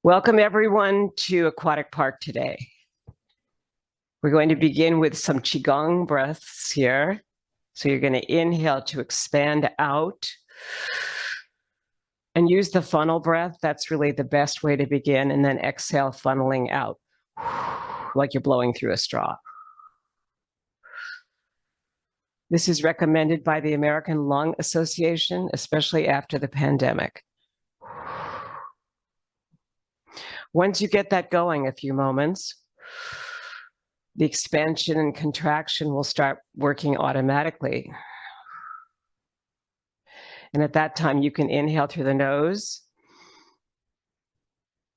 Welcome everyone to Aquatic Park today. We're going to begin with some Qigong breaths here. So you're going to inhale to expand out and use the funnel breath. That's really the best way to begin. And then exhale, funneling out like you're blowing through a straw. This is recommended by the American Lung Association, especially after the pandemic. Once you get that going a few moments, the expansion and contraction will start working automatically. And at that time, you can inhale through the nose.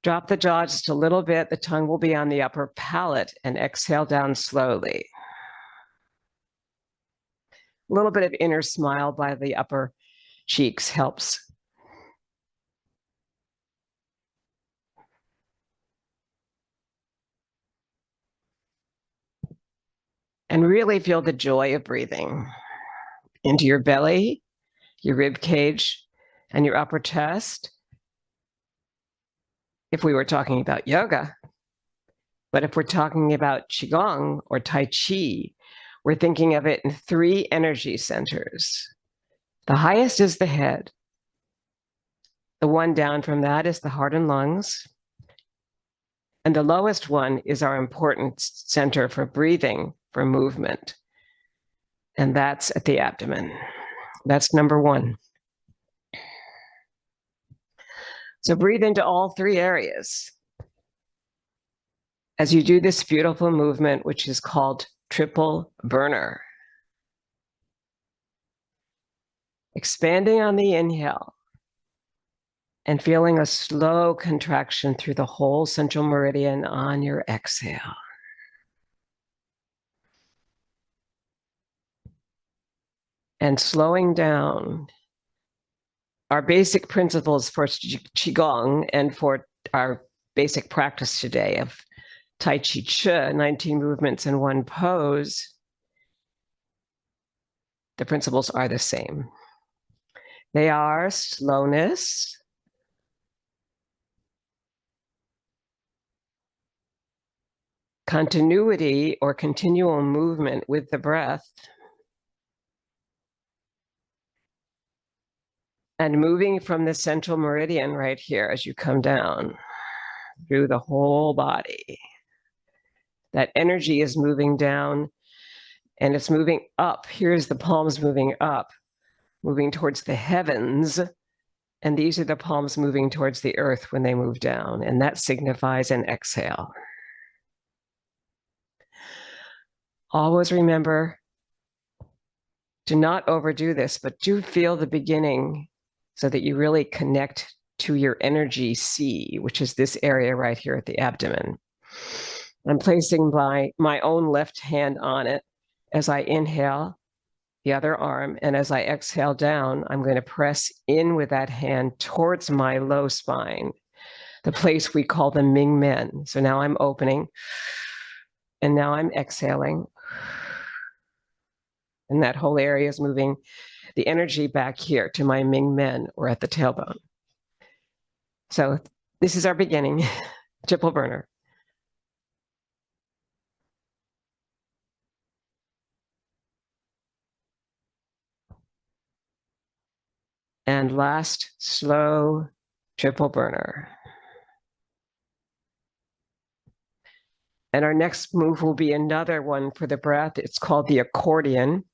Drop the jaw just a little bit. The tongue will be on the upper palate, and exhale down slowly. A little bit of inner smile by the upper cheeks helps. And really feel the joy of breathing into your belly, your rib cage, and your upper chest. If we were talking about yoga, but if we're talking about Qigong or Tai Chi, we're thinking of it in 3 energy centers. The highest is the head. The one down from that is the heart and lungs. And the lowest one is our important center for breathing, for movement. And that's at the abdomen. That's number 1. So breathe into all 3 areas as you do this beautiful movement, which is called triple burner. Expanding on the inhale and feeling a slow contraction through the whole central meridian on your exhale. And slowing down. Our basic principles for Qigong and for our basic practice today of Tai Chi Chih, 19 movements in 1 pose, the principles are the same. They are slowness, continuity or continual movement with the breath, and moving from the central meridian right here as you come down through the whole body. That energy is moving down and it's moving up. Here's the palms moving up, moving towards the heavens. And these are the palms moving towards the earth when they move down. And that signifies an exhale. Always remember to not overdo this, but do feel the beginning so that you really connect to your energy C, which is this area right here at the abdomen. I'm placing my own left hand on it as I inhale, the other arm, and as I exhale down, I'm going to press in with that hand towards my low spine, the place we call the Ming Men. So now I'm opening, and now I'm exhaling. And that whole area is moving the energy back here to my Ming Men, or at the tailbone. So this is our beginning, triple burner. And last, slow triple burner. And our next move will be another one for the breath. It's called the accordion.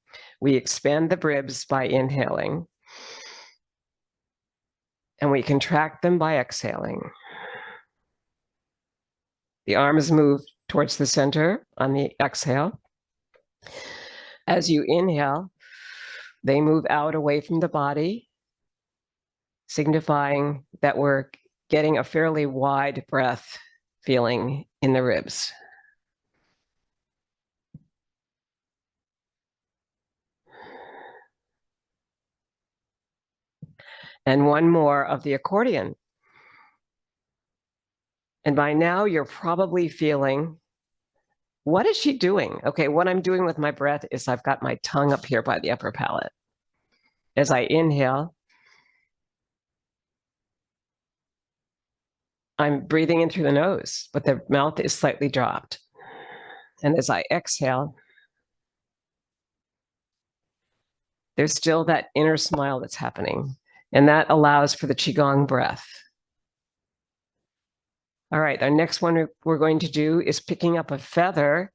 We expand the ribs by inhaling. And we contract them by exhaling. The arms move towards the center on the exhale. As you inhale, they move out away from the body, signifying that we're getting a fairly wide breath feeling in the ribs. And one more of the accordion. And by now you're probably feeling, what is she doing? Okay, what I'm doing with my breath is I've got my tongue up here by the upper palate. As I inhale, I'm breathing in through the nose, but the mouth is slightly dropped. And as I exhale, there's still that inner smile that's happening. And that allows for the Qigong breath. All right, our next one we're going to do is picking up a feather.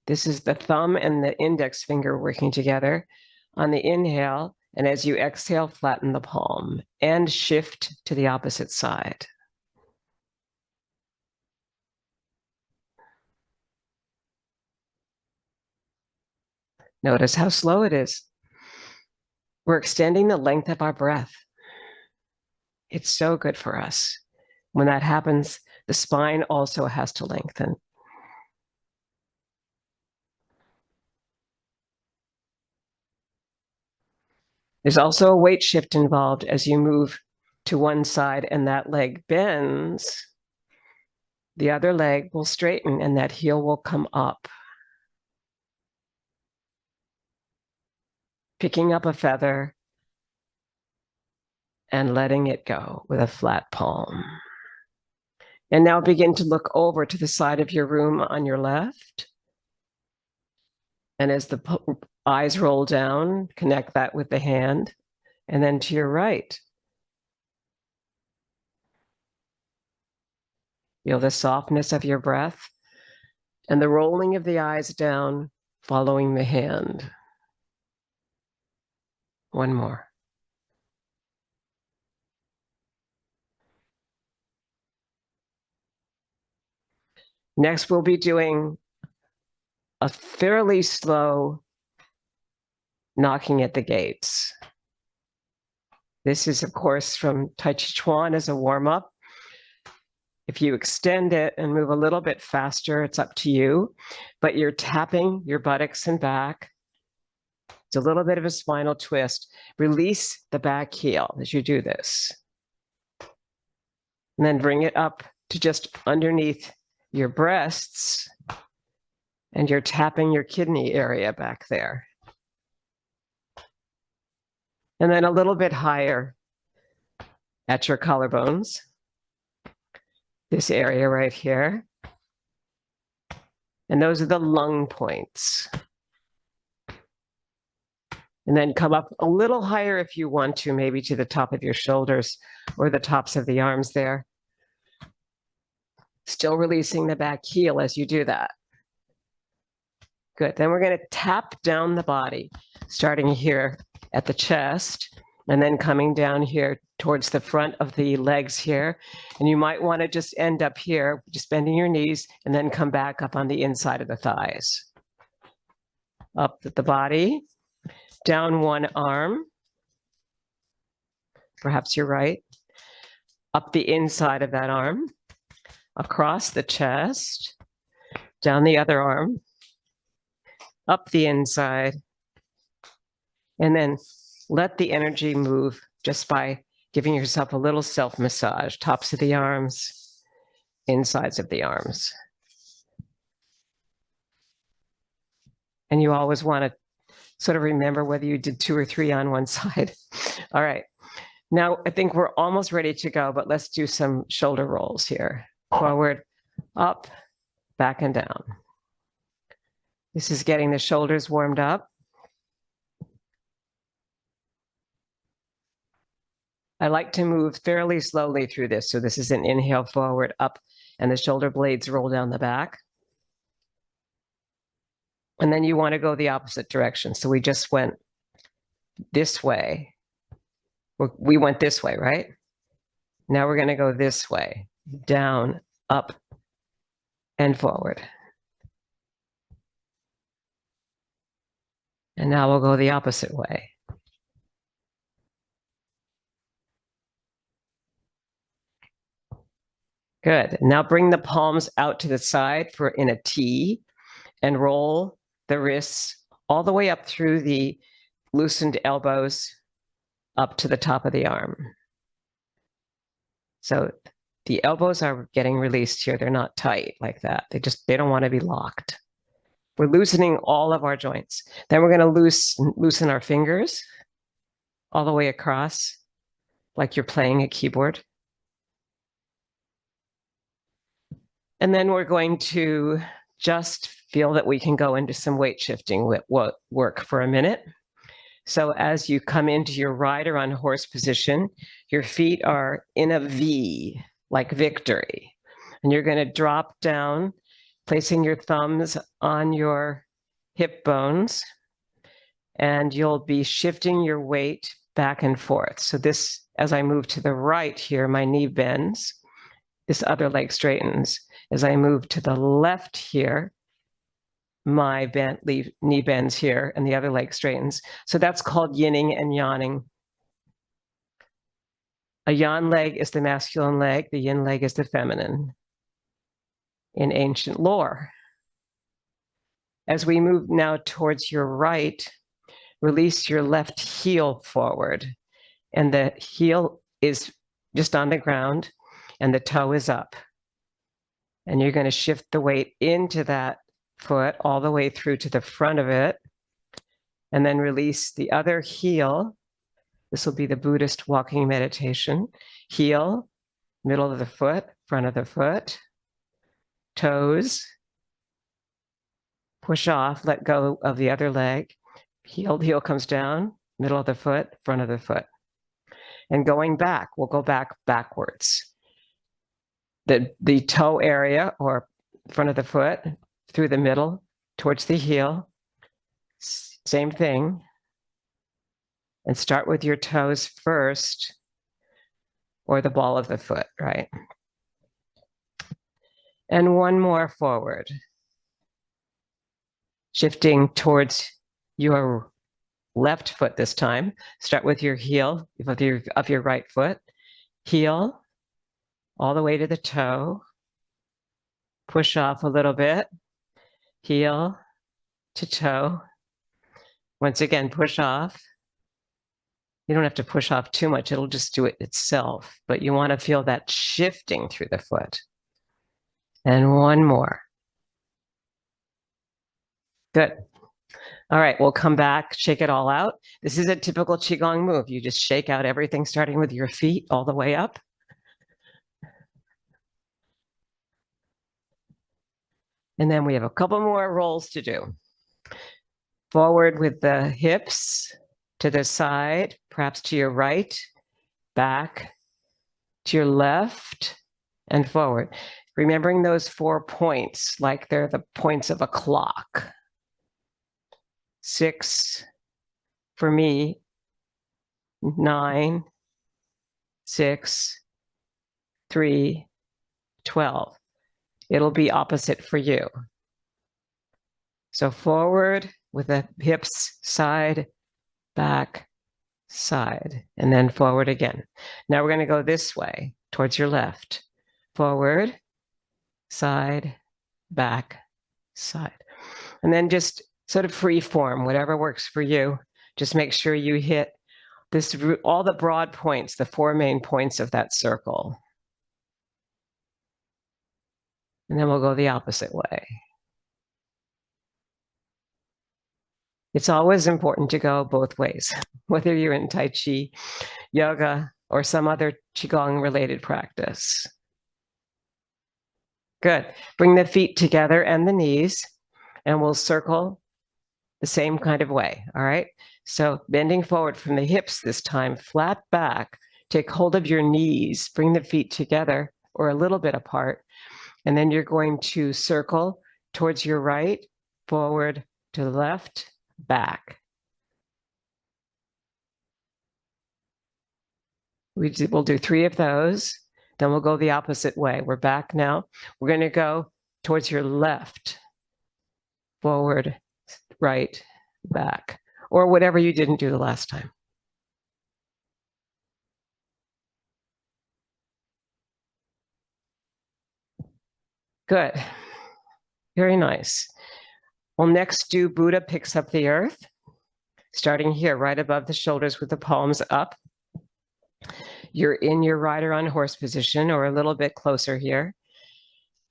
This is the thumb and the index finger working together on the inhale. And as you exhale, flatten the palm and shift to the opposite side. Notice how slow it is. We're extending the length of our breath. It's so good for us. When that happens, the spine also has to lengthen. There's also a weight shift involved as you move to one side and that leg bends. The other leg will straighten and that heel will come up. Picking up a feather and letting it go with a flat palm. And now begin to look over to the side of your room on your left. And as the eyes roll down, connect that with the hand, and then to your right. Feel the softness of your breath and the rolling of the eyes down, following the hand. One more. Next, we'll be doing a fairly slow knocking at the gates. This is, of course, from Tai Chi Chuan as a warm-up. If you extend it and move a little bit faster, it's up to you, but you're tapping your buttocks and back. It's a little bit of a spinal twist. Release the back heel as you do this. And then bring it up to just underneath your breasts, and you're tapping your kidney area back there. And then a little bit higher at your collarbones, this area right here. And those are the lung points. And then come up a little higher if you want to, maybe to the top of your shoulders or the tops of the arms there. Still releasing the back heel as you do that. Good. Then we're going to tap down the body, starting here at the chest, and then coming down here towards the front of the legs here. And you might want to just end up here, just bending your knees, and then come back up on the inside of the thighs. Up at the body, down one arm, perhaps your right, up the inside of that arm, across the chest, down the other arm, up the inside, and then let the energy move just by giving yourself a little self-massage, tops of the arms, insides of the arms. And you always want to sort of remember whether you did 2 or 3 on one side. All right. Now, I think we're almost ready to go, but let's do some shoulder rolls here. Forward, up, back, and down. This is getting the shoulders warmed up. I like to move fairly slowly through this. So this is an inhale forward, up, and the shoulder blades roll down the back. And then you want to go the opposite direction. So we just went this way. We went this way, right? Now we're going to go this way, down, up, and forward. And now we'll go the opposite way. Good. Now bring the palms out to the side for in a T and roll the wrists all the way up through the loosened elbows up to the top of the arm. So the elbows are getting released here. They're not tight like that. They don't want to be locked. We're loosening all of our joints. Then we're going to loosen our fingers all the way across, like you're playing a keyboard. And then we're going to just feel that we can go into some weight shifting work for a minute. So as you come into your rider on horse position, your feet are in a V, like victory. And you're going to drop down, placing your thumbs on your hip bones, and you'll be shifting your weight back and forth. So this, as I move to the right here, my knee bends, this other leg straightens. As I move to the left here, my knee bends here and the other leg straightens. So that's called yinning and yanning. A yan leg is the masculine leg, the yin leg is the feminine in ancient lore. As we move now towards your right, release your left heel forward, and the heel is just on the ground and the toe is up. And you're going to shift the weight into that foot all the way through to the front of it, and then release the other heel. This will be the Buddhist Walking Meditation. Heel, middle of the foot, front of the foot, toes, push off, let go of the other leg. Heel comes down, middle of the foot, front of the foot. And going back, we'll go backwards. The toe area or front of the foot through the middle towards the heel, same thing. And start with your toes first, or the ball of the foot, right? And one more forward. Shifting towards your left foot this time. Start with your heel of your right foot. Heel, all the way to the toe. Push off a little bit. Heel to toe. Once again, push off. You don't have to push off too much. It'll just do it itself. But you want to feel that shifting through the foot. And one more. Good. All right, we'll come back, shake it all out. This is a typical Qigong move. You just shake out everything, starting with your feet all the way up. And then we have a couple more rolls to do. Forward with the hips to the side, perhaps to your right, back to your left, and forward. Remembering those 4 points like they're the points of a clock. 6 for me, 9, 6, 3, 12. It'll be opposite for you. So forward with the hips, side, back, side, and then forward again. Now we're going to go this way towards your left. Forward, side, back, side. And then just sort of free form, whatever works for you. Just make sure you hit this, all the broad points, the 4 main points of that circle. And then we'll go the opposite way. It's always important to go both ways, whether you're in Tai Chi, yoga, or some other Qigong related practice. Good. Bring the feet together and the knees, and we'll circle the same kind of way, all right? So bending forward from the hips this time, flat back, take hold of your knees, bring the feet together or a little bit apart, and then you're going to circle towards your right, forward to the left, back. We'll do 3 of those, then we'll go the opposite way. We're back now. We're going to go towards your left, forward, right, back, or whatever you didn't do the last time. Good. Very nice. We'll next do Buddha picks up the earth, starting here, right above the shoulders with the palms up. You're in your rider on horse position or a little bit closer here.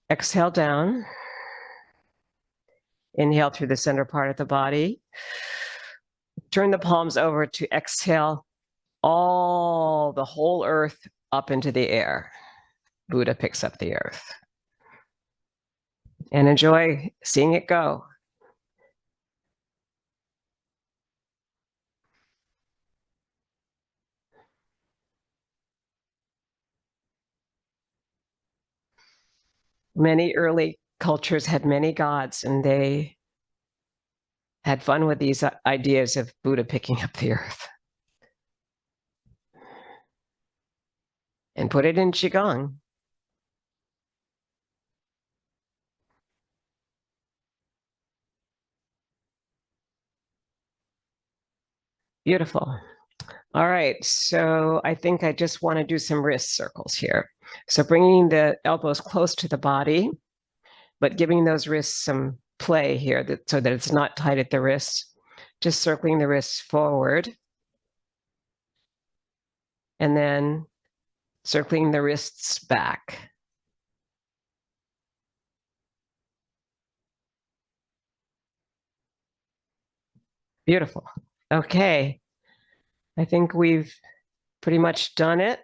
Exhale down. Inhale through the center part of the body. Turn the palms over to exhale the whole earth up into the air. Buddha picks up the earth. and enjoy seeing it go. Many early cultures had many gods, and they had fun with these ideas of Buddha picking up the earth and put it in Qigong. Beautiful. All right, so I think I just want to do some wrist circles here. So bringing the elbows close to the body, but giving those wrists some play here so that it's not tight at the wrists. Just circling the wrists forward. And then circling the wrists back. Beautiful. Okay, I think we've pretty much done it.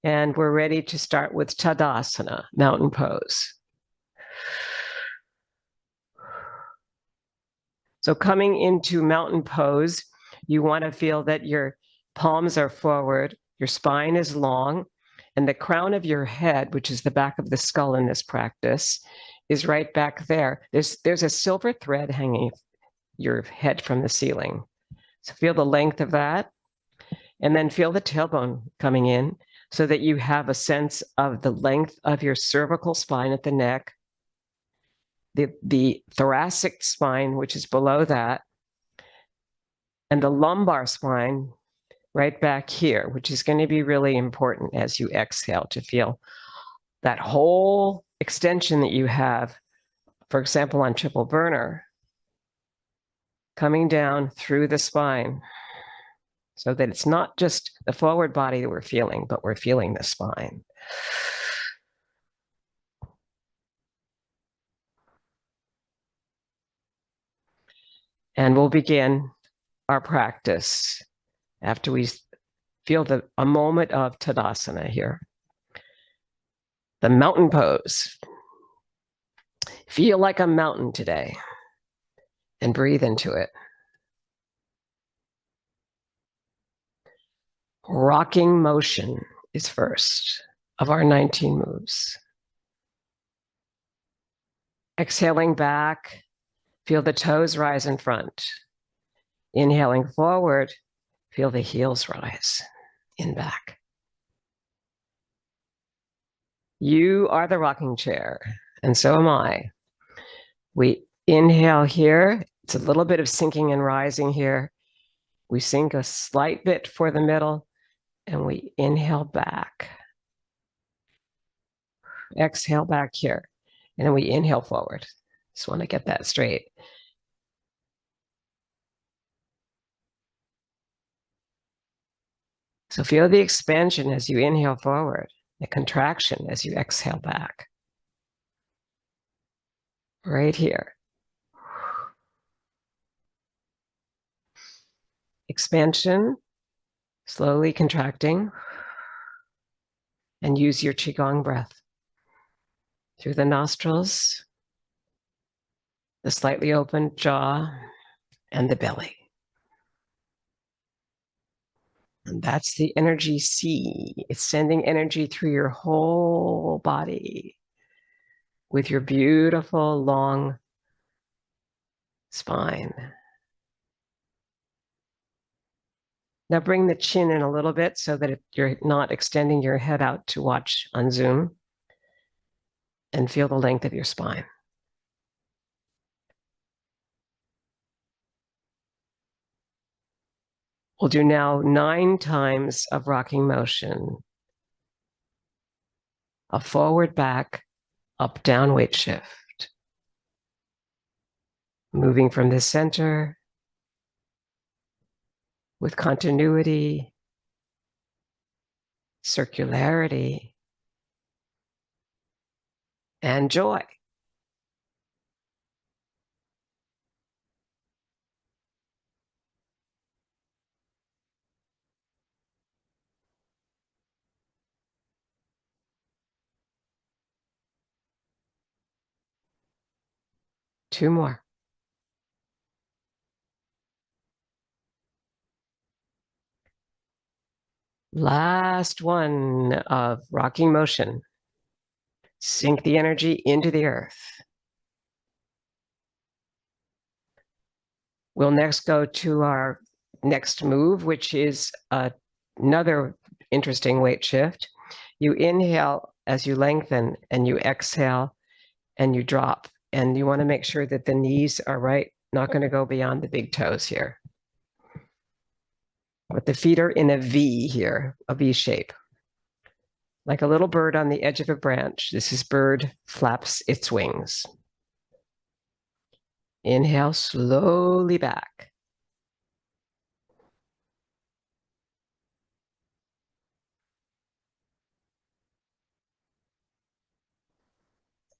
And we're ready to start with Tadasana, mountain pose. So coming into mountain pose, you want to feel that your palms are forward, your spine is long, and the crown of your head, which is the back of the skull in this practice, is right back there. There's a silver thread hanging your head from the ceiling. So feel the length of that, and then feel the tailbone coming in so that you have a sense of the length of your cervical spine at the neck, the thoracic spine, which is below that, and the lumbar spine right back here, which is going to be really important as you exhale to feel that whole extension that you have, for example, on triple burner, coming down through the spine so that it's not just the forward body that we're feeling, but we're feeling the spine. And we'll begin our practice after we feel a moment of Tadasana here. The mountain pose. Feel like a mountain today and breathe into it. Rocking motion is first of our 19 moves. Exhaling back, feel the toes rise in front. Inhaling forward, feel the heels rise in back. You are the rocking chair, and so am I. We inhale here. It's a little bit of sinking and rising here. We sink a slight bit for the middle, and we inhale back. Exhale back here, and then we inhale forward. Just want to get that straight. So feel the expansion as you inhale forward, the contraction as you exhale back. Right here. Expansion, slowly contracting, and use your Qigong breath through the nostrils, the slightly opened jaw, and the belly. And that's the energy C. It's sending energy through your whole body with your beautiful long spine. Now bring the chin in a little bit so that you're not extending your head out to watch on Zoom, and feel the length of your spine. We'll do now 9 times of rocking motion. A forward, back, up, down weight shift. Moving from the center with continuity, circularity, and joy. 2 more. Last one of rocking motion. Sink the energy into the earth. We'll next go to our next move, which is another interesting weight shift. You inhale as you lengthen, and you exhale and you drop. And you want to make sure that the knees are right, not going to go beyond the big toes here. But the feet are in a V here, a V shape. Like a little bird on the edge of a branch, this is bird flaps its wings. Inhale slowly back.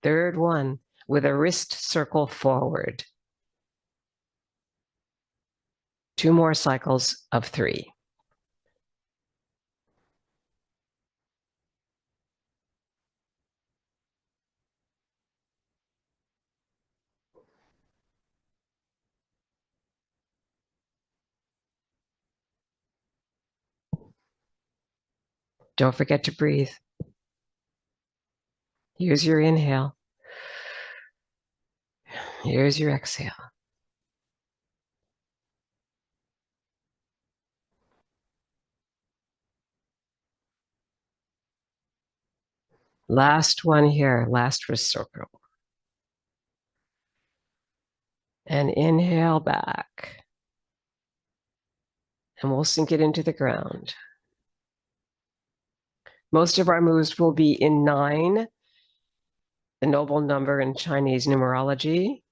Third one, with a wrist circle forward. 2 more cycles of 3. Don't forget to breathe. Use your inhale. Here's your exhale. Last one here, last wrist circle. And inhale back. And we'll sink it into the ground. Most of our moves will be in 9, the noble number in Chinese numerology,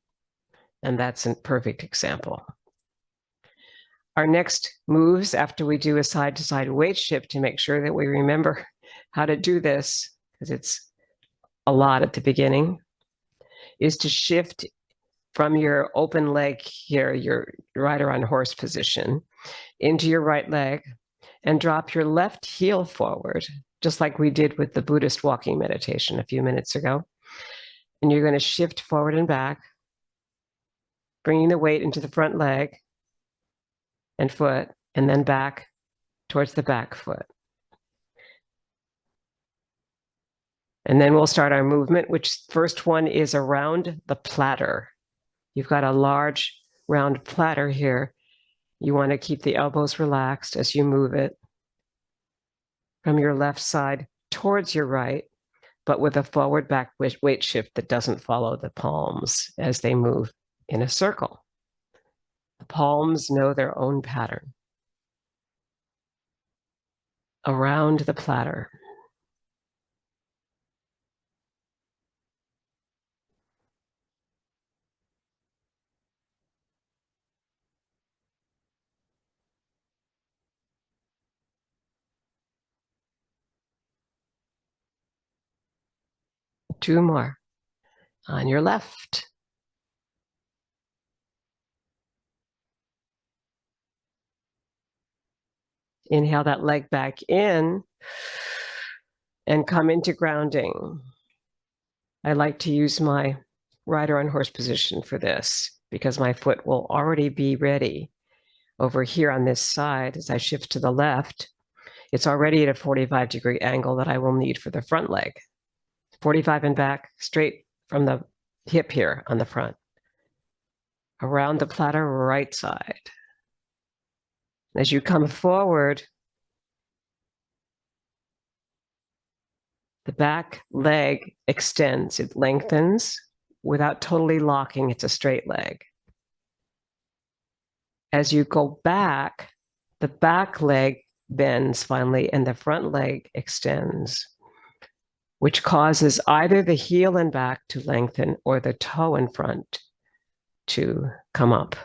and that's a perfect example. Our next moves, after we do a side-to-side weight shift to make sure that we remember how to do this, because it's a lot at the beginning, is to shift from your open leg here, your rider on horse position, into your right leg, and drop your left heel forward, just like we did with the Buddhist walking meditation a few minutes ago. And you're going to shift forward and back, bringing the weight into the front leg and foot, and then back towards the back foot. And then we'll start our movement, which first one is around the platter. You've got a large round platter here. You want to keep the elbows relaxed as you move it from your left side towards your right, but with a forward back weight shift that doesn't follow the palms as they move in a circle. The palms know their own pattern. Around the platter. Two more. On your left. Inhale that leg back in and come into grounding. I like to use my rider on horse position for this because my foot will already be ready over here on this side. As I shift to the left, it's already at a 45-degree angle that I will need for the front leg. 45 and back, straight from the hip here on the front. Around the platter, right side. As you come forward, the back leg extends, it lengthens without totally locking. It's a straight leg. As you go back, the back leg bends finally and the front leg extends, which causes either the heel and back to lengthen or the toe in front to come up.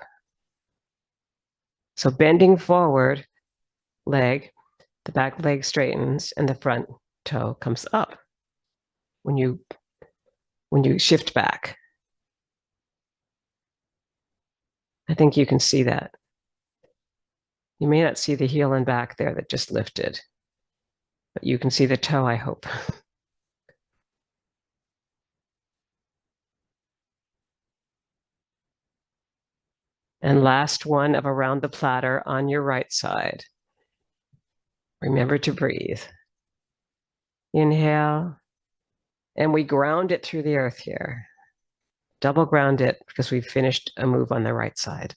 So bending forward leg, the back leg straightens and the front toe comes up when you shift back. I think you can see that. You may not see the heel and back there that just lifted, but you can see the toe, I hope. And last one of around the platter on your right side. Remember to breathe. Inhale, and we ground it through the earth here. Double ground it because we've finished a move on the right side.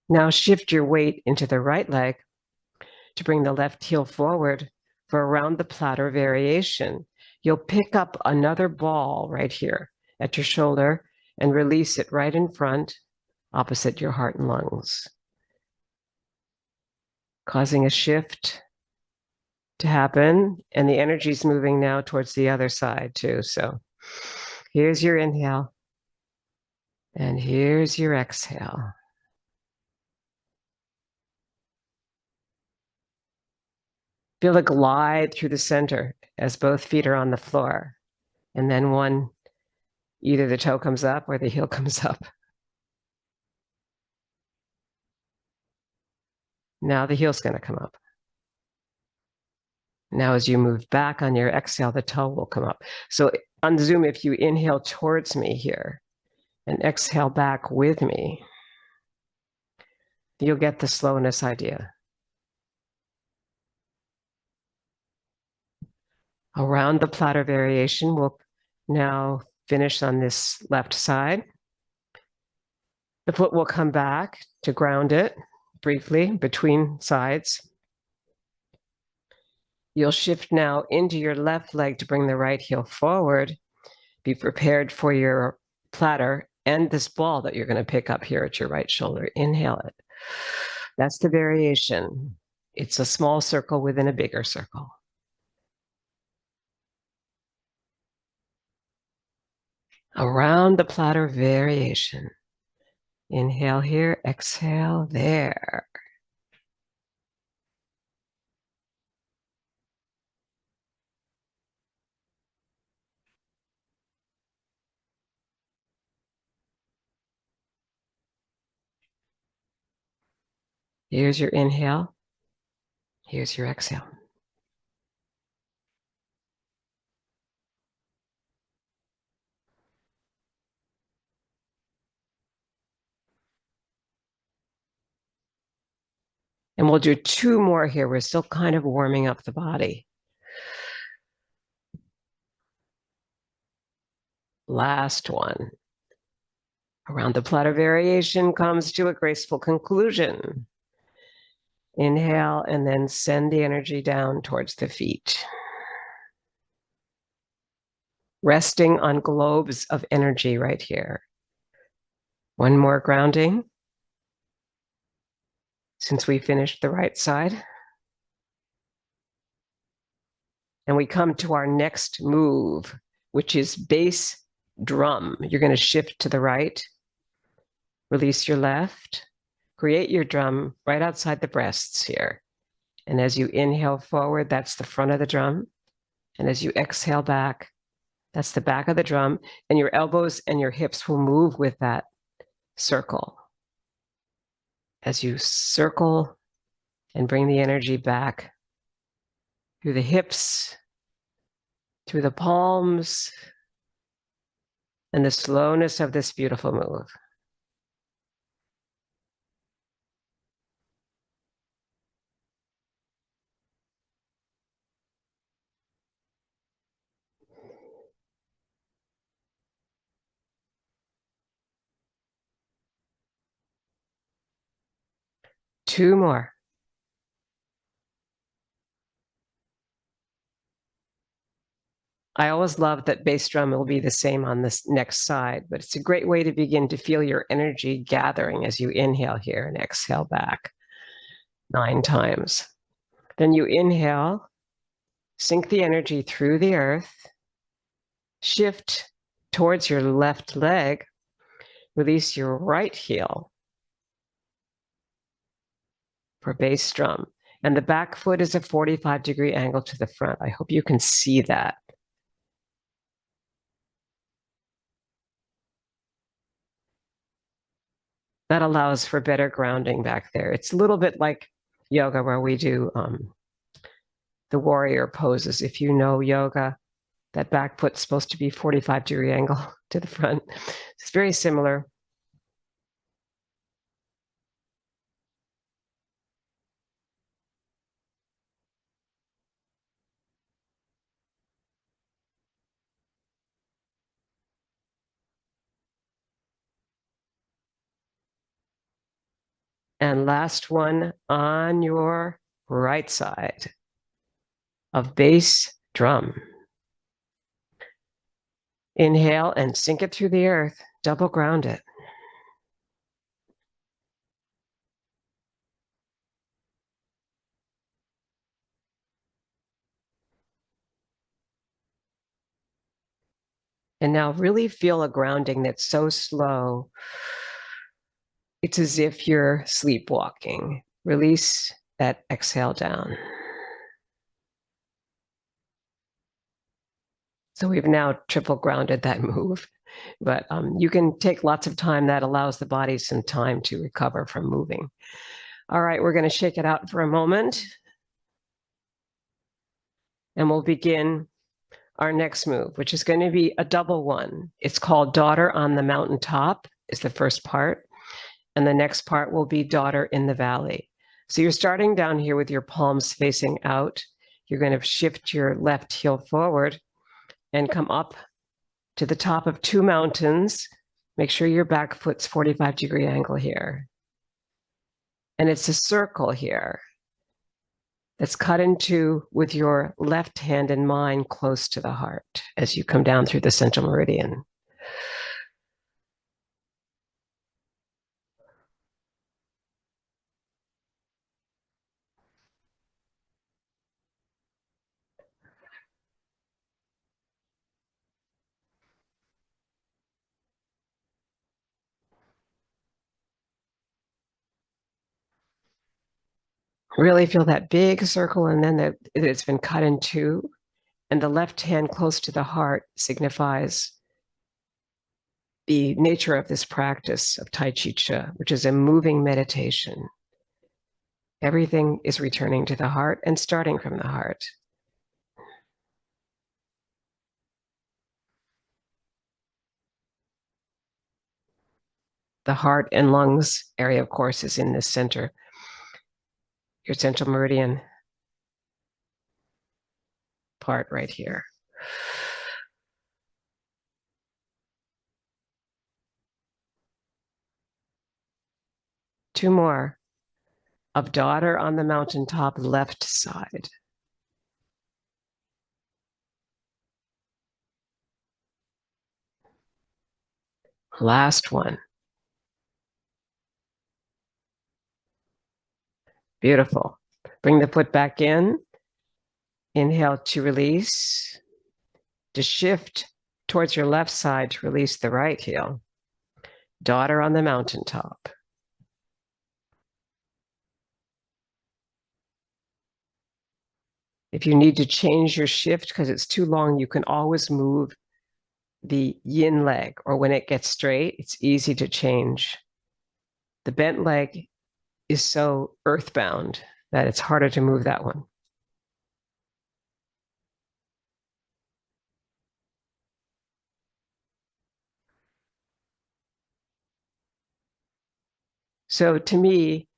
Now shift your weight into the right leg to bring the left heel forward for around the platter variation. You'll pick up another ball right here at your shoulder and release it right in front, opposite your heart and lungs, causing a shift to happen. And the energy is moving now towards the other side too. So here's your inhale, and here's your exhale. Feel a glide through the center as both feet are on the floor. And then either the toe comes up or the heel comes up. Now the heel's going to come up. Now as you move back on your exhale, the toe will come up. So on Zoom, if you inhale towards me here and exhale back with me, you'll get the slowness idea. Around the platter variation, we'll now finish on this left side. The foot will come back to ground it briefly between sides. You'll shift now into your left leg to bring the right heel forward. Be prepared for your platter and this ball that you're going to pick up here at your right shoulder. Inhale it. That's the variation. It's a small circle within a bigger circle. Around the platter variation. Inhale here, exhale there. Here's your inhale. Here's your exhale. And we'll do two more here. We're still kind of warming up the body. Last one. Around the platter variation comes to a graceful conclusion. Inhale and then send the energy down towards the feet. Resting on globes of energy right here. One more grounding. Since we finished the right side. And we come to our next move, which is bass drum. You're going to shift to the right, release your left, create your drum right outside the breasts here. And as you inhale forward, that's the front of the drum. And as you exhale back, that's the back of the drum. And your elbows and your hips will move with that circle. As you circle and bring the energy back through the hips, through the palms, and the slowness of this beautiful move. Two more. I always love that bass drum will be the same on this next side, but it's a great way to begin to feel your energy gathering as you inhale here and exhale back 9 times. Then you inhale, sink the energy through the earth, shift towards your left leg, release your right heel for bass drum. And the back foot is a 45-degree angle to the front. I hope you can see that. That allows for better grounding back there. It's a little bit like yoga where we do the warrior poses. If you know yoga, That back foot's supposed to be 45-degree angle to the front. It's very similar. And last one on your right side of bass drum. Inhale and sink it through the earth, double ground it. And now really feel a grounding that's so slow. It's as if you're sleepwalking. Release that exhale down. So we've now triple grounded that move, but you can take lots of time. That allows the body some time to recover from moving. All right, we're going to shake it out for a moment. And we'll begin our next move, which is going to be a double one. It's called Daughter on the Mountaintop is the first part. And the next part will be Daughter in the Valley. So you're starting down here with your palms facing out. You're going to shift your left heel forward and come up to the top of two mountains. Make sure your back foot's 45-degree angle here. And it's a circle here that's cut in two with your left hand and mind close to the heart as you come down through the central meridian. Really feel that big circle, and then it's been cut in two, and the left hand close to the heart signifies the nature of this practice of Tai Chi Chih, which is a moving meditation. Everything is returning to the heart and starting from the heart. The heart and lungs area, of course, is in the center, your central meridian part right here. Two more of Daughter on the Mountaintop, left side. Last one. Beautiful. Bring the foot back in. Inhale to release. To shift towards your left side to release the right heel. Daughter on the Mountaintop. If you need to change your shift because it's too long, you can always move the yin leg, or when it gets straight, it's easy to change. The bent leg is so earthbound that it's harder to move that one. So to me,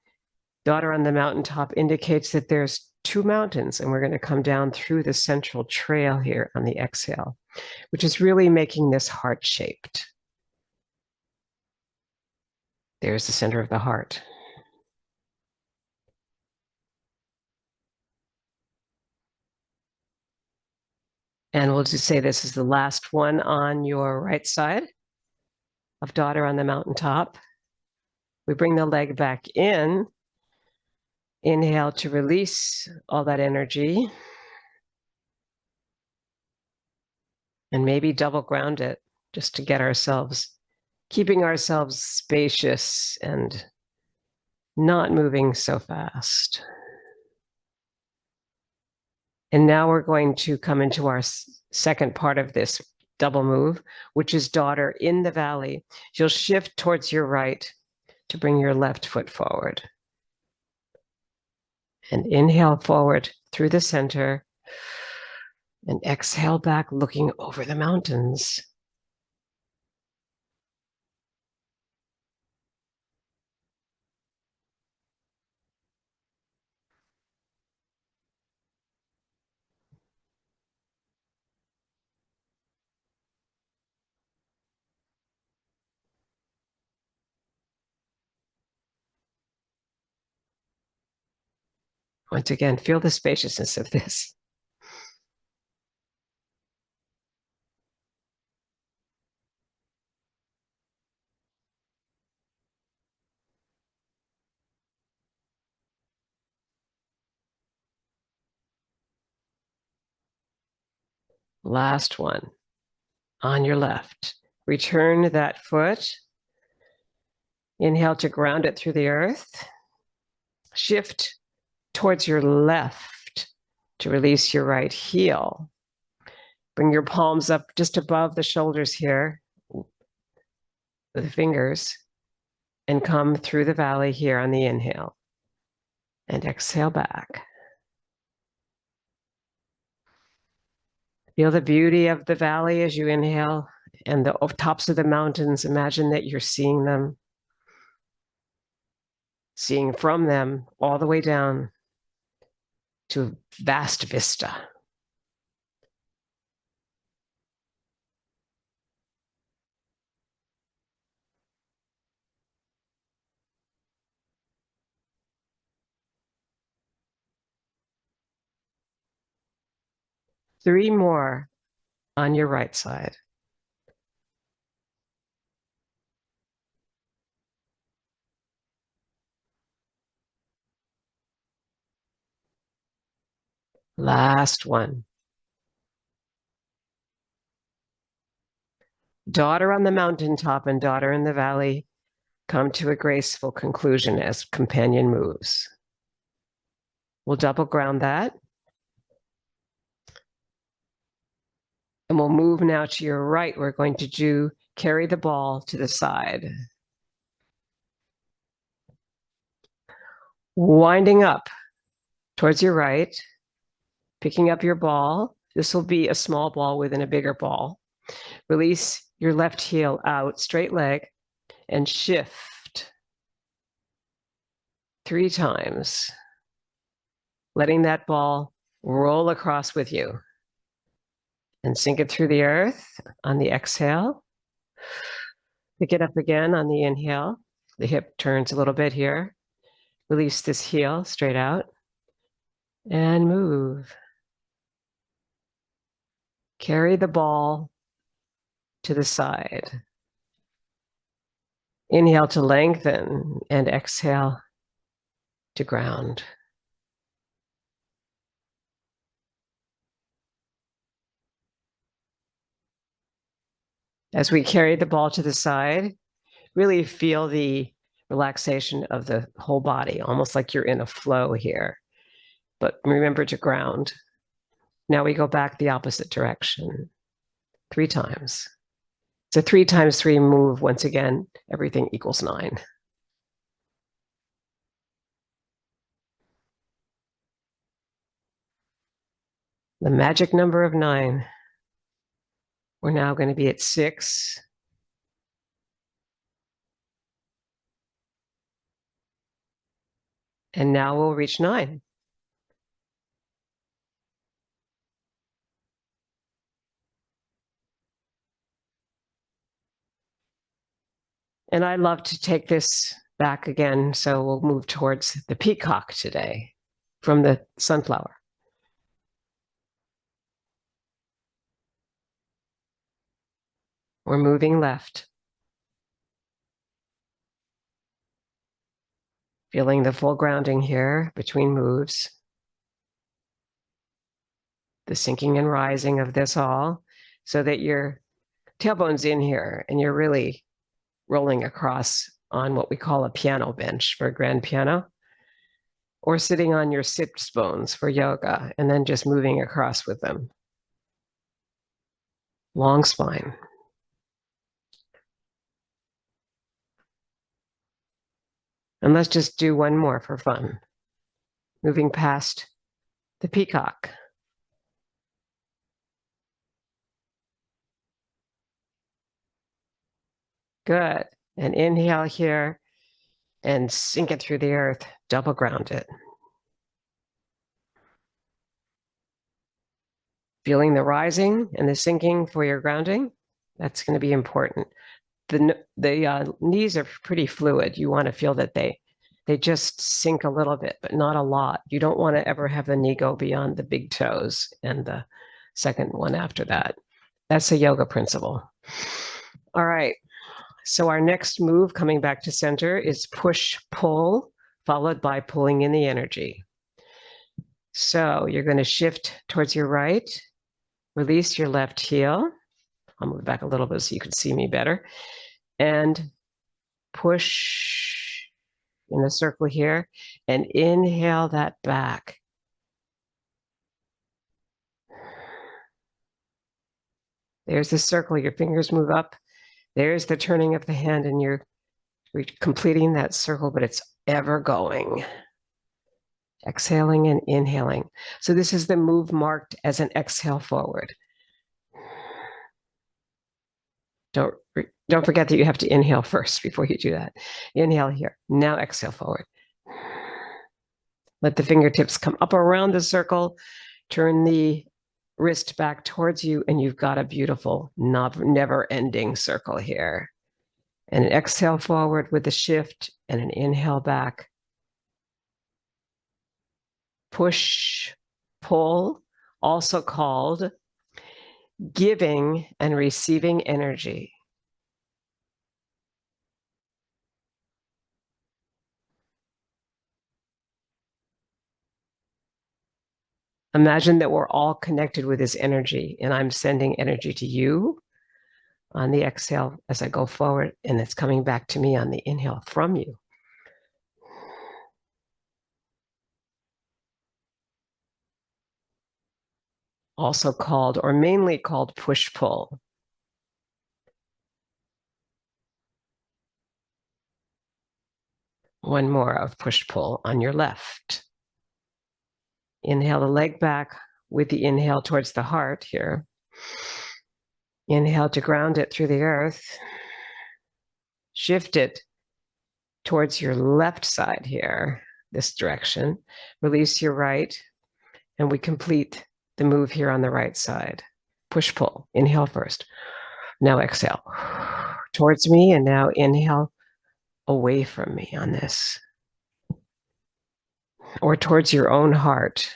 Daughter on the Mountaintop indicates that there's two mountains, and we're going to come down through the central trail here on the exhale, which is really making this heart-shaped. There's the center of the heart. And we'll just say this is the last one on your right side of Daughter on the Mountaintop. We bring the leg back in. Inhale to release all that energy. And maybe double ground it just to get ourselves, keeping ourselves spacious and not moving so fast. And now we're going to come into our second part of this double move, which is Daughter in the Valley. You'll shift towards your right to bring your left foot forward. And inhale forward through the center. And exhale back, looking over the mountains. Once again, feel the spaciousness of this. Last one on your left. Return that foot. Inhale to ground it through the earth. Shift towards your left to release your right heel. Bring your palms up just above the shoulders here with the fingers and come through the valley here on the inhale. And exhale back. Feel the beauty of the valley as you inhale and the tops of the mountains. Imagine that you're seeing them, seeing from them all the way down to a vast vista. Three more on your right side. Last one. Daughter on the mountaintop and daughter in the valley come to a graceful conclusion as companion moves. We'll double ground that. And we'll move now to your right. We're going to do carry the ball to the side. Winding up towards your right, picking up your ball. This will be a small ball within a bigger ball. Release your left heel out, straight leg, and shift 3 times, letting that ball roll across with you. And sink it through the earth on the exhale. Pick it up again on the inhale. The hip turns a little bit here. Release this heel straight out and move. Carry the ball to the side. Inhale to lengthen and exhale to ground. As we carry the ball to the side, really feel the relaxation of the whole body, almost like you're in a flow here. But remember to ground. Now we go back the opposite direction 3 times. It's a 3 times 3 move. Once again, everything equals 9. The magic number of 9. We're now going to be at 6. And now we'll reach 9. And I'd love to take this back again. So we'll move towards the peacock today from the sunflower. We're moving left. Feeling the full grounding here between moves. The sinking and rising of this all so that your tailbone's in here and you're really rolling across on what we call a piano bench for a grand piano, or sitting on your sits bones for yoga and then just moving across with them. Long spine. And let's just do one more for fun. Moving past the peacock. Good. And inhale here and sink it through the earth. Double ground it. Feeling the rising and the sinking for your grounding. That's going to be important. The knees are pretty fluid. You want to feel that they just sink a little bit, but not a lot. You don't want to ever have the knee go beyond the big toes and the second one after that. That's a yoga principle. All right. So our next move, coming back to center, is push-pull, followed by pulling in the energy. So you're going to shift towards your right, release your left heel. I'll move back a little bit so you can see me better. And push in a circle here and inhale that back. There's the circle. Your fingers move up. There's the turning of the hand and you're completing that circle, but it's ever going. Exhaling and inhaling. So this is the move marked as an exhale forward. Don't forget that you have to inhale first before you do that. Inhale here. Now exhale forward. Let the fingertips come up around the circle. Turn the wrist back towards you, and you've got a beautiful, never-ending circle here. And an exhale forward with a shift and an inhale back. Push, pull, also called giving and receiving energy. Imagine that we're all connected with this energy, and I'm sending energy to you on the exhale as I go forward, and it's coming back to me on the inhale from you. Also called, or mainly called, push-pull. One more of push-pull on your left. Inhale the leg back with the inhale towards the heart here. Inhale to ground it through the earth. Shift it towards your left side here, this direction. Release your right, and we complete the move here on the right side. Push-pull. Inhale first. Now exhale towards me, and now inhale away from me on this. Or towards your own heart.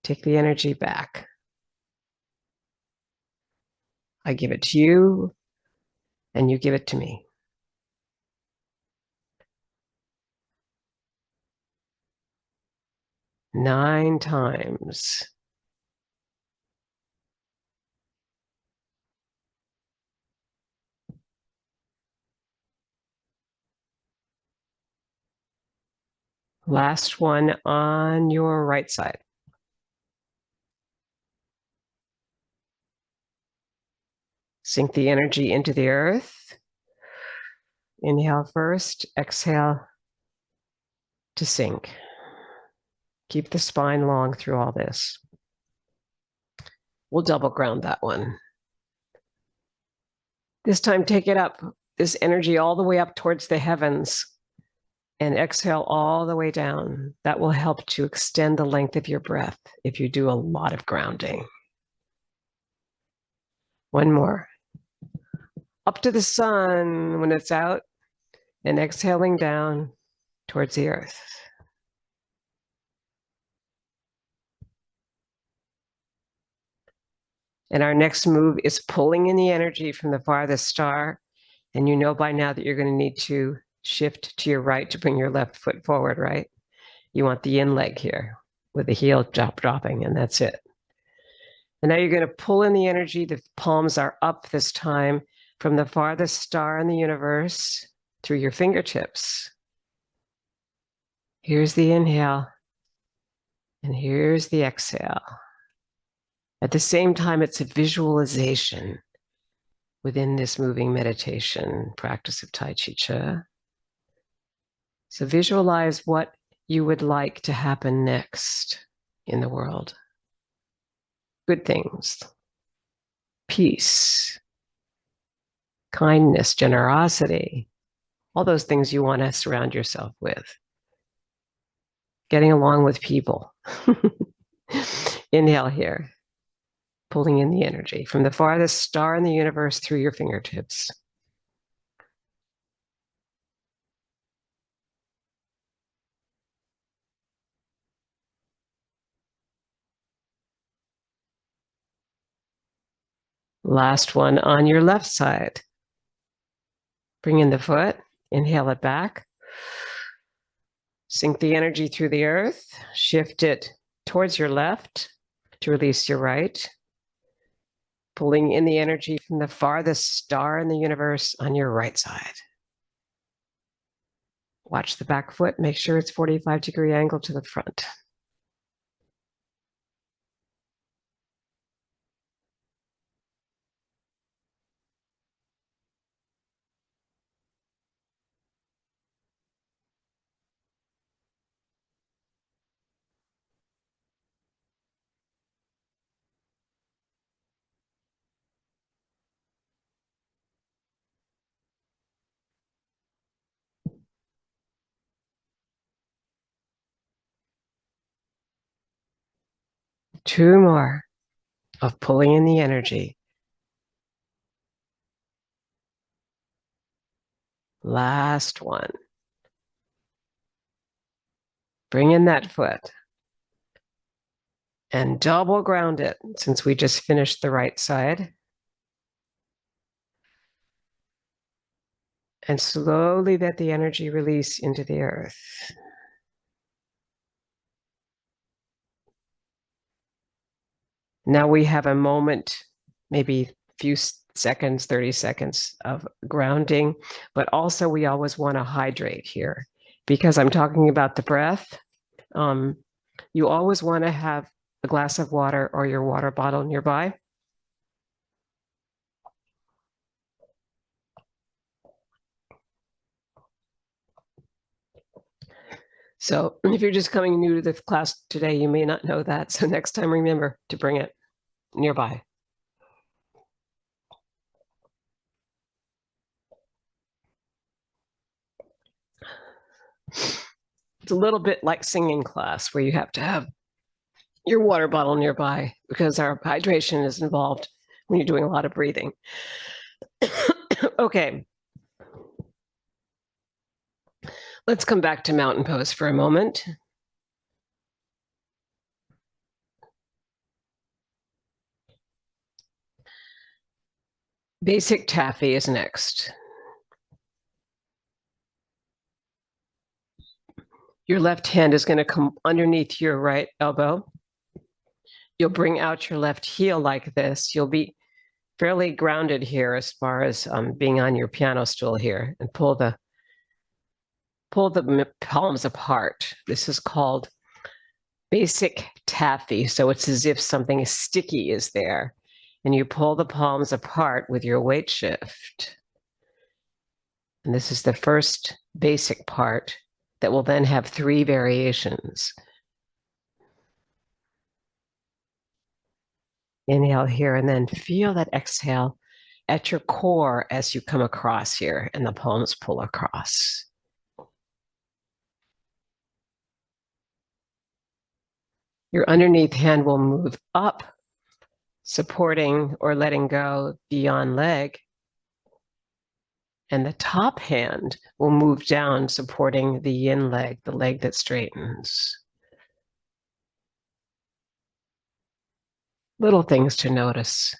Take the energy back. I give it to you, and you give it to me. Nine times. Last one on your right side. Sink the energy into the earth. Inhale first, exhale to sink. Keep the spine long through all this. We'll double ground that one. This time, take it up, this energy all the way up towards the heavens, and exhale all the way down. That will help to extend the length of your breath if you do a lot of grounding. One more. Up to the sun when it's out, and exhaling down towards the earth. And our next move is pulling in the energy from the farthest star. And you know by now that you're going to need to shift to your right to bring your left foot forward, right? You want the in leg here with the heel dropping, and that's it. And now you're going to pull in the energy. The palms are up this time from the farthest star in the universe through your fingertips. Here's the inhale, and here's the exhale. At the same time, it's a visualization within this moving meditation practice of Tai Chi Chih. So visualize what you would like to happen next in the world. Good things, peace, kindness, generosity, all those things you want to surround yourself with. Getting along with people. Inhale here, pulling in the energy from the farthest star in the universe through your fingertips. Last one on your left side. Bring in the foot, inhale it back. Sink the energy through the earth, shift it towards your left to release your right. Pulling in the energy from the farthest star in the universe on your right side. Watch the back foot, make sure it's 45-degree angle to the front. Two more of pulling in the energy. Last one. Bring in that foot and double ground it since we just finished the right side. And slowly let the energy release into the earth. Now we have a moment, maybe a few seconds, 30 seconds of grounding, but also we always want to hydrate here because I'm talking about the breath. You always want to have a glass of water or your water bottle nearby. So if you're just coming new to the class today, you may not know that. So next time, remember to bring it nearby. It's a little bit like singing class where you have to have your water bottle nearby because our hydration is involved when you're doing a lot of breathing. Okay. Let's come back to mountain pose for a moment. Basic taffy is next. Your left hand is going to come underneath your right elbow. You'll bring out your left heel like this. You'll be fairly grounded here as far as being on your piano stool here, and pull the palms apart. This is called basic taffy. So it's as if something sticky is there, and you pull the palms apart with your weight shift. And this is the first basic part that will then have 3 variations. Inhale here, and then feel that exhale at your core as you come across here, and the palms pull across. Your underneath hand will move up, supporting or letting go beyond leg. And the top hand will move down, supporting the yin leg, the leg that straightens. Little things to notice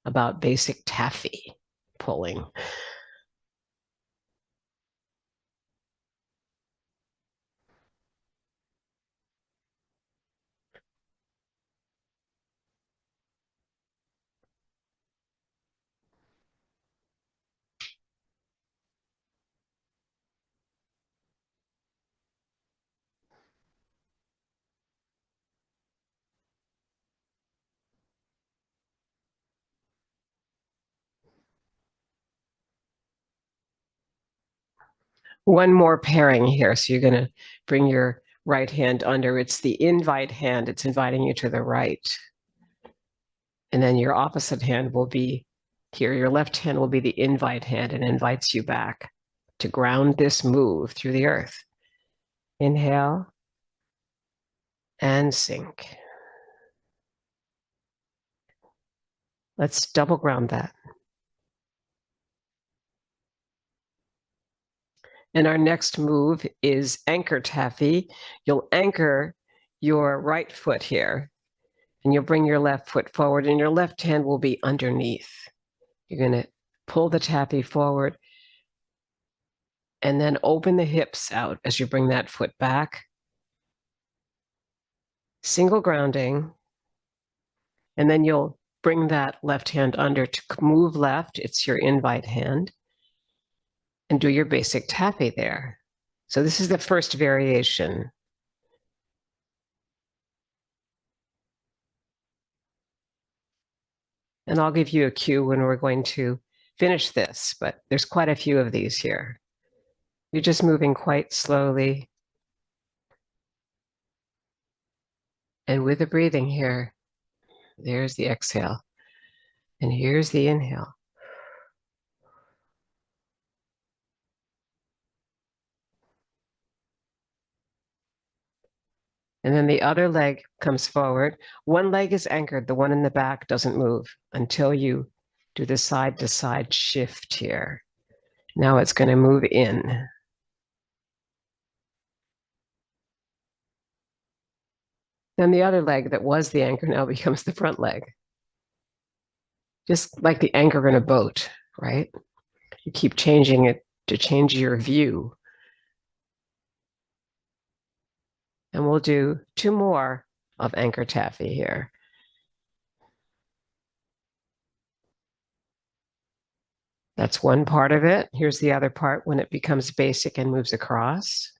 about basic taffy pulling. One more pairing here. So you're going to bring your right hand under. It's the invite hand. It's inviting you to the right. And then your opposite hand will be here, your left hand will be the invite hand and invites you back to ground this move through the earth. Inhale and sink. Let's double ground that. And our next move is anchor taffy. You'll anchor your right foot here, and you'll bring your left foot forward, and your left hand will be underneath. You're going to pull the taffy forward and then open the hips out as you bring that foot back. Single grounding. And then you'll bring that left hand under to move left. It's your invite hand. And do your basic taffy there. So this is the first variation. And I'll give you a cue when we're going to finish this, but there's quite a few of these here. You're just moving quite slowly. And with the breathing here, there's the exhale. And here's the inhale. And then the other leg comes forward. One leg is anchored. The one in the back doesn't move until you do the side-to-side shift here. Now it's going to move in. Then the other leg that was the anchor now becomes the front leg. Just like the anchor in a boat, right? You keep changing it to change your view. And we'll do 2 more of anchor taffy here. That's one part of it. Here's the other part when it becomes basic and moves across.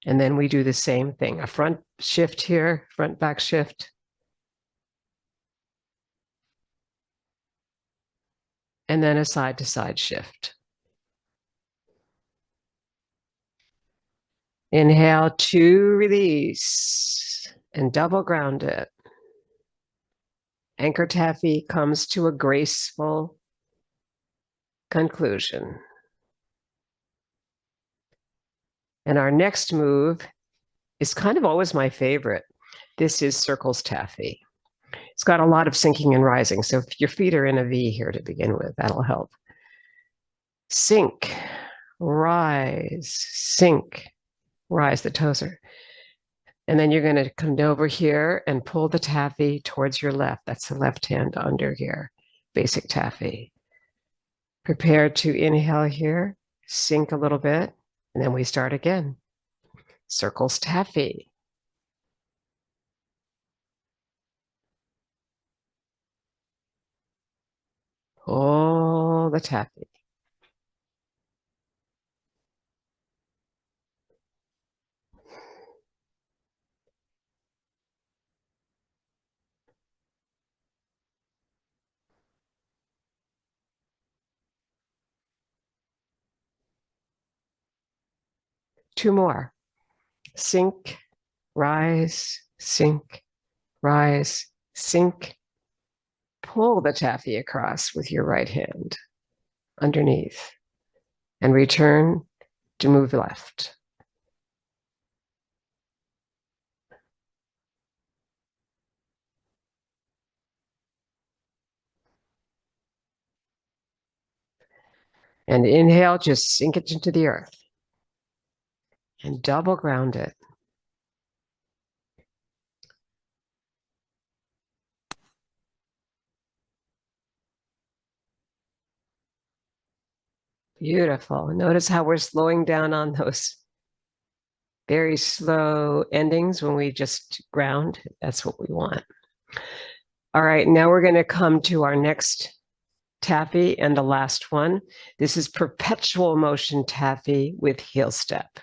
And then we do the same thing, a front shift here, front back shift. And then a side-to-side shift. Inhale to release and double ground it. Anchor taffy comes to a graceful conclusion. And our next move is kind of always my favorite. This is circles taffy. It's got a lot of sinking and rising. So if your feet are in a V here to begin with, that'll help. Sink, rise, sink, rise, the toes are. And then you're going to come over here and pull the taffy towards your left. That's the left hand under here, basic taffy. Prepare to inhale here, sink a little bit, and then we start again. Circles taffy. Pull the taffy. Two more. Sink, rise, sink, rise, sink. Pull the taffy across with your right hand underneath and return to move left. And inhale, just sink it into the earth and double ground it. Beautiful. Notice how we're slowing down on those very slow endings when we just ground. That's what we want. All right, now we're going to come to our next taffy and the last one. This is perpetual motion taffy with heel step.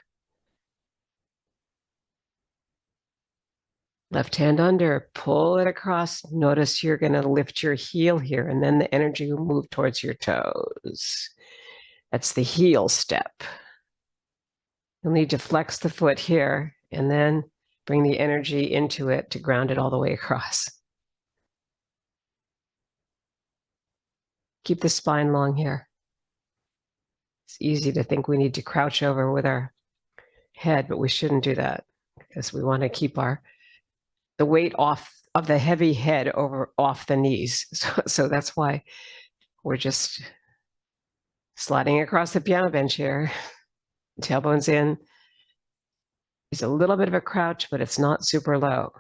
Left hand under, pull it across. Notice you're going to lift your heel here, and then the energy will move towards your toes. That's the heel step. You'll need to flex the foot here and then bring the energy into it to ground it all the way across. Keep the spine long here. It's easy to think we need to crouch over with our head, but we shouldn't do that because we want to keep the weight off of the heavy head off the knees. So that's why we're just sliding across the piano bench here. Tailbones in. It's a little bit of a crouch, but it's not super low.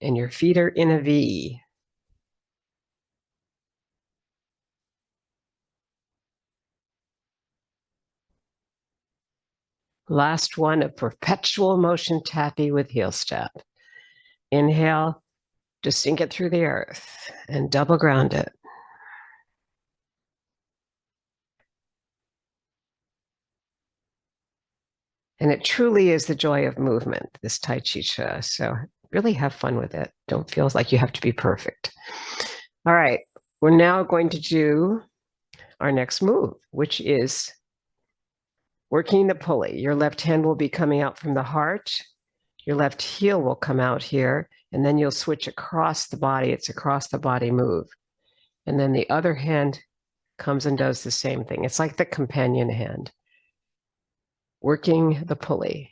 And your feet are in a V. Last one, a perpetual motion tappy with heel step. Inhale, just sink it through the earth and double ground it. And it truly is the joy of movement, this Tai Chi Chih. So really have fun with it. Don't feel like you have to be perfect. All right, we're now going to do our next move, which is working the pulley. Your left hand will be coming out from the heart. Your left heel will come out here, and then you'll switch across the body. It's a cross the body move. And then the other hand comes and does the same thing. It's like the companion hand. Working the pulley.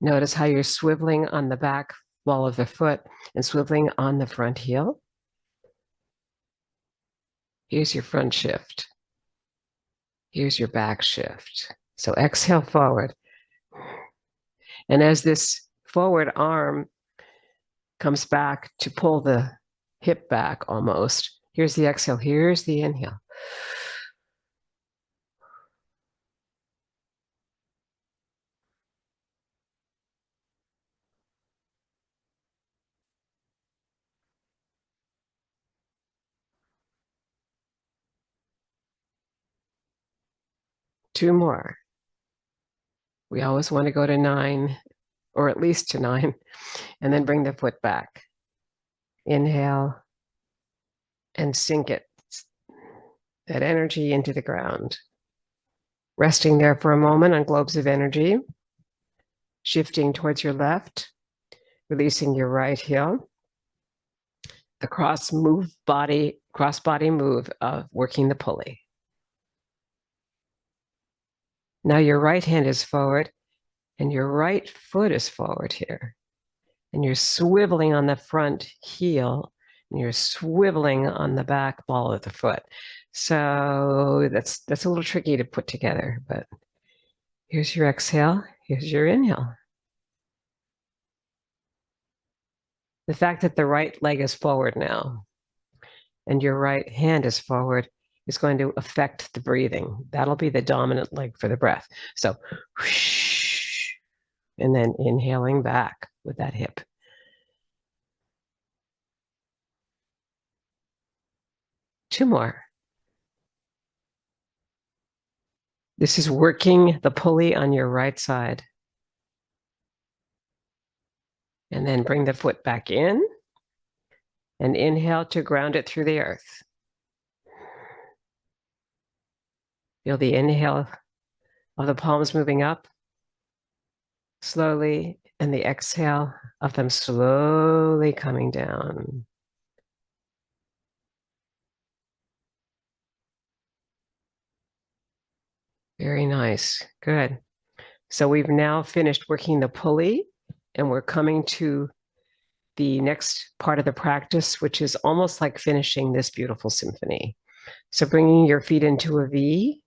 Notice how you're swiveling on the back ball of the foot and swiveling on the front heel. Here's your front shift. Here's your back shift. So exhale forward. And as this forward arm comes back to pull the hip back almost, here's the exhale, here's the inhale. Two more. We always want to go to 9, or at least to 9, and then bring the foot back. Inhale and sink it, that energy into the ground. Resting there for a moment on globes of energy, shifting towards your left, releasing your right heel. The cross body move of working the pulley. Now your right hand is forward and your right foot is forward here. And you're swiveling on the front heel and you're swiveling on the back ball of the foot. So that's a little tricky to put together, but here's your exhale, here's your inhale. The fact that the right leg is forward now and your right hand is forward is going to affect the breathing. That'll be the dominant leg for the breath. So, whoosh, and then inhaling back with that hip. Two more. This is working the pulley on your right side. And then bring the foot back in and inhale to ground it through the earth. Feel the inhale of the palms moving up slowly and the exhale of them slowly coming down. Very nice. Good. So we've now finished working the pulley and we're coming to the next part of the practice, which is almost like finishing this beautiful symphony. So bringing your feet into a V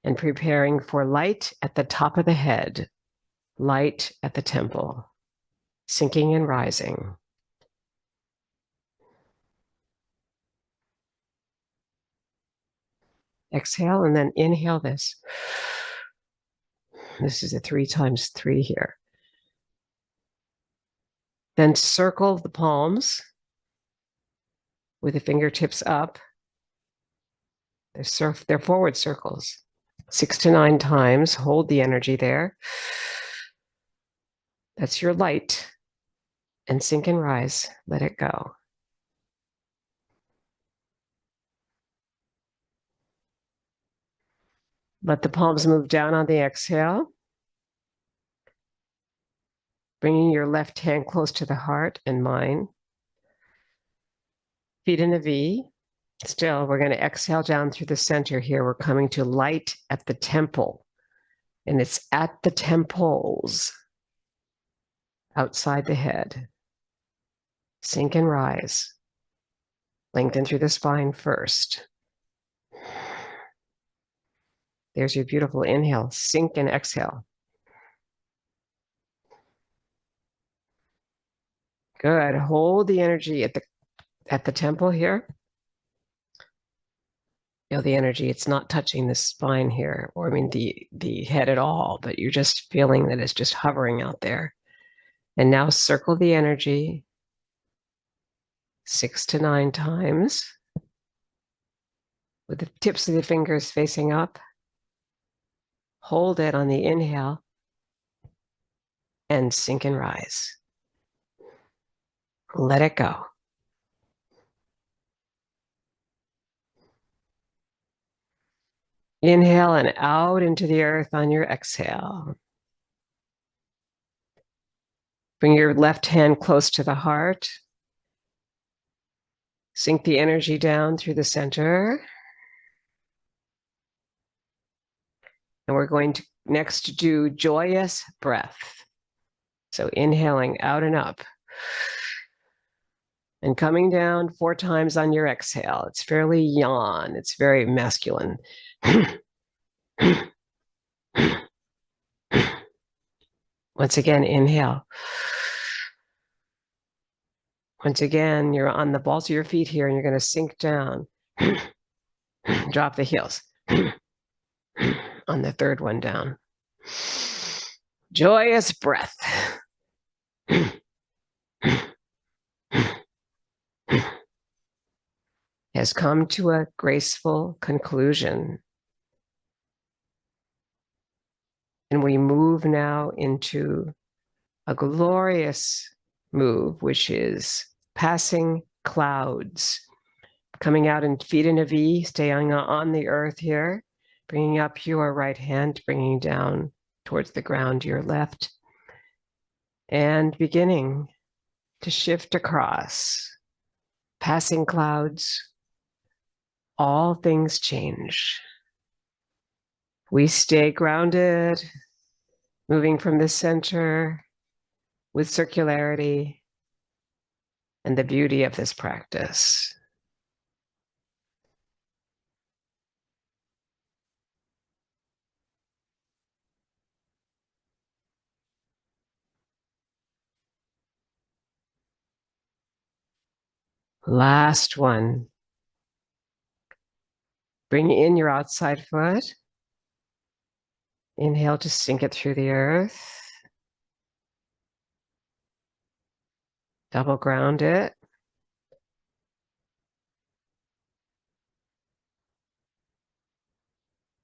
and preparing for light at the top of the head, light at the temple, sinking and rising. Exhale and then inhale this. This is a 3 times 3 here. Then circle the palms with the fingertips up. They're forward circles. 6 to 9 times. Hold the energy there. That's your light. And sink and rise. Let it go. Let the palms move down on the exhale. Bringing your left hand close to the heart and mine. Feet in a V. Still, we're going to exhale down through the center here. We're coming to light at the temple. And it's at the temples, outside the head. Sink and rise. Lengthen through the spine first. There's your beautiful inhale. Sink and exhale. Good. Hold the energy at the temple here. Feel the energy. It's not touching the spine here, or I mean the head at all, but you're just feeling that it's just hovering out there. And now circle the energy 6 to 9 times with the tips of the fingers facing up. Hold it on the inhale and sink and rise. Let it go. Inhale and out into the earth on your exhale. Bring your left hand close to the heart. Sink the energy down through the center. And we're going to next do joyous breath. So inhaling out and up. And coming down 4 times on your exhale. It's fairly yawn. It's very masculine. Once again, inhale. Once again, you're on the balls of your feet here and you're going to sink down. Drop the heels. On the third one down. Joyous breath. Has come to a graceful conclusion. And we move now into a glorious move, which is passing clouds. Coming out and feet in a V, staying on the earth here. Bringing up your right hand, bringing down towards the ground your left. And beginning to shift across. Passing clouds. All things change. We stay grounded, moving from the center with circularity and the beauty of this practice. Last one. Bring in your outside foot. Inhale to sink it through the earth. Double ground it.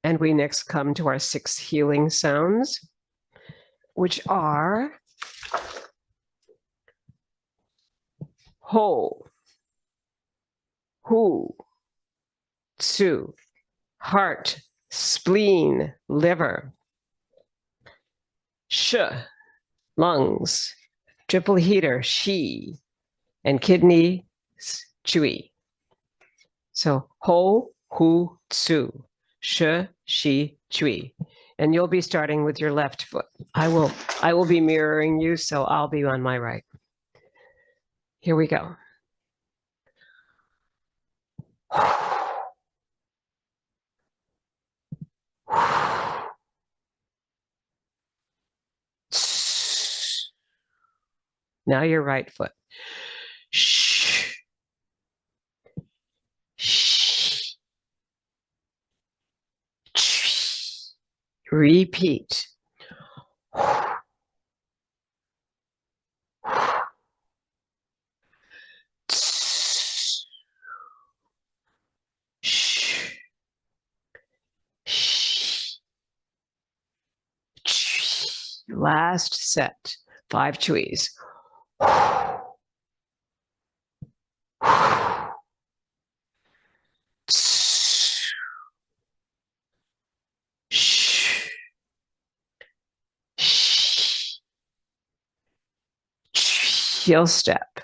And we next come to our 6 healing sounds, which are ho, hu, tsu, heart, spleen, liver, sh, lungs, triple heater, shi, and kidney, chui. So ho, hu, tsu, sh, shi, chui. And you'll be starting with your left foot. I will be mirroring you, so I'll be on my right. Here we go. Now your right foot. Shh. Shh. Repeat. Last set. 5 chuis. heel step.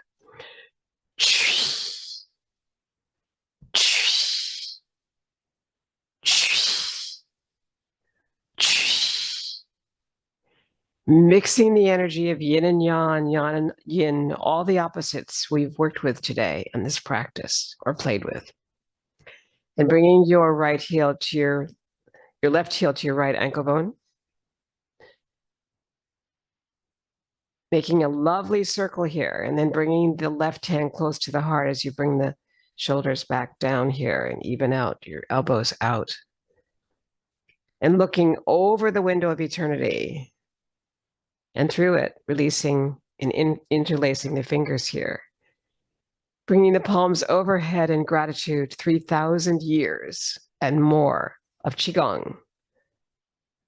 Mixing the energy of yin and yang and yin, all the opposites we've worked with today in this practice or played with. And bringing your right heel to your left heel to your right ankle bone. Making a lovely circle here, and then bringing the left hand close to the heart as you bring the shoulders back down here and even out, your elbows out. And looking over the window of eternity and through it, releasing and interlacing the fingers here. Bringing the palms overhead in gratitude, 3,000 years and more of Qigong,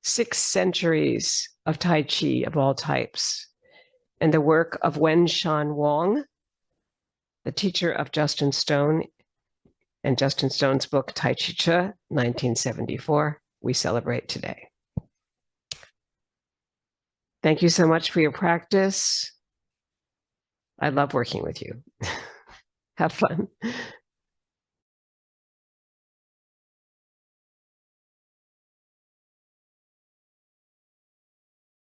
6 centuries of Tai Chi of all types, and the work of Wen Shan Wong, the teacher of Justin Stone, and Justin Stone's book, Tai Chi Chih, 1974, we celebrate today. Thank you so much for your practice. I love working with you. Have fun.